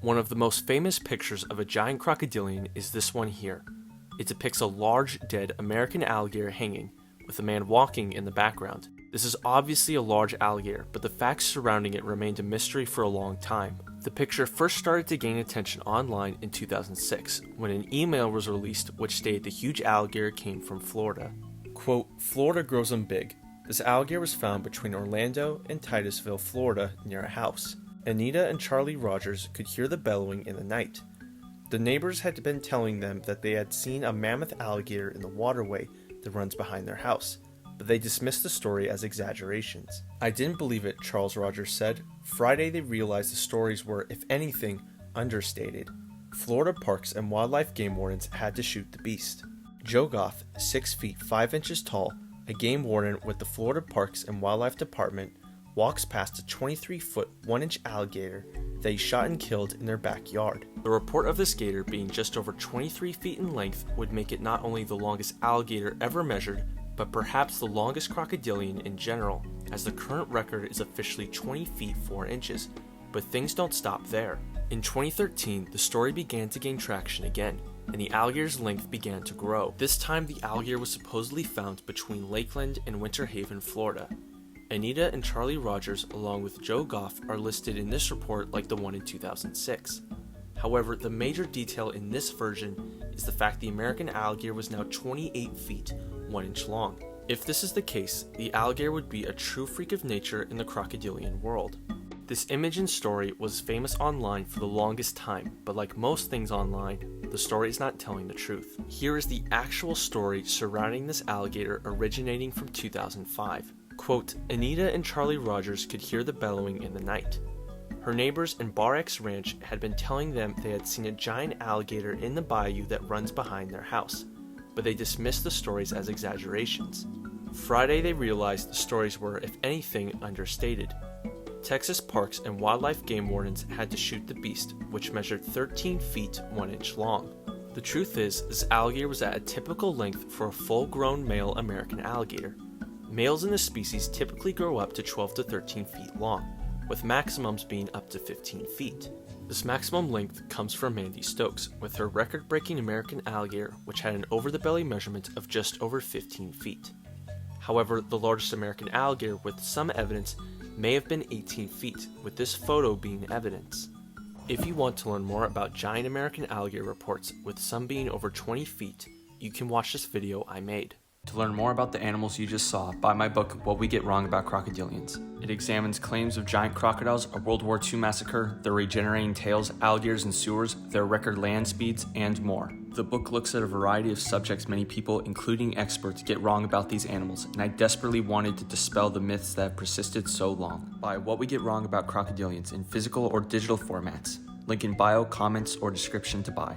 One of the most famous pictures of a giant crocodilian is this one here. It depicts a large, dead American alligator hanging, with a man walking in the background. This is obviously a large alligator, but the facts surrounding it remained a mystery for a long time. The picture first started to gain attention online in 2006, when an email was released which stated the huge alligator came from Florida. Quote, "Florida grows them big. This alligator was found between Orlando and Titusville, Florida, near a house. Anita and Charlie Rogers could hear the bellowing in the night. The neighbors had been telling them that they had seen a mammoth alligator in the waterway that runs behind their house, but they dismissed the story as exaggerations. I didn't believe it," Charles Rogers said. "Friday they realized the stories were, if anything, understated. Florida Parks and Wildlife game wardens had to shoot the beast." Joe Goff, 6 feet 5 inches tall, a game warden with the Florida Parks and Wildlife Department, walks past a 23-foot 1-inch alligator that he shot and killed in their backyard. The report of this gator being just over 23 feet in length would make it not only the longest alligator ever measured, but perhaps the longest crocodilian in general, as the current record is officially 20 feet 4 inches. But things don't stop there. In 2013, the story began to gain traction again, and the alligator's length began to grow. This time, the alligator was supposedly found between Lakeland and Winter Haven, Florida. Anita and Charlie Rogers, along with Joe Goff, are listed in this report like the one in 2006. However, the major detail in this version is the fact the American alligator was now 28 feet, 1 inch long. If this is the case, the alligator would be a true freak of nature in the crocodilian world. This image and story was famous online for the longest time, but like most things online, the story is not telling the truth. Here is the actual story surrounding this alligator originating from 2005. Quote, "Anita and Charlie Rogers could hear the bellowing in the night. Her neighbors in Bar X Ranch had been telling them they had seen a giant alligator in the bayou that runs behind their house, but they dismissed the stories as exaggerations. Friday they realized the stories were, if anything, understated. Texas Parks and Wildlife game wardens had to shoot the beast, which measured 13 feet 1 inch long. The truth is, this alligator was at a typical length for a full-grown male American alligator. Males in this species typically grow up to 12 to 13 feet long, with maximums being up to 15 feet. This maximum length comes from Mandy Stokes, with her record-breaking American alligator, which had an over-the-belly measurement of just over 15 feet. However, the largest American alligator with some evidence may have been 18 feet, with this photo being evidence. If you want to learn more about giant American alligator reports, with some being over 20 feet, you can watch this video I made. To learn more about the animals you just saw, buy my book, What We Get Wrong About Crocodilians. It examines claims of giant crocodiles, a World War II massacre, their regenerating tails, alligators in sewers, their record land speeds, and more. The book looks at a variety of subjects many people, including experts, get wrong about these animals, and I desperately wanted to dispel the myths that have persisted so long. Buy What We Get Wrong About Crocodilians in physical or digital formats. Link in bio, comments, or description to buy.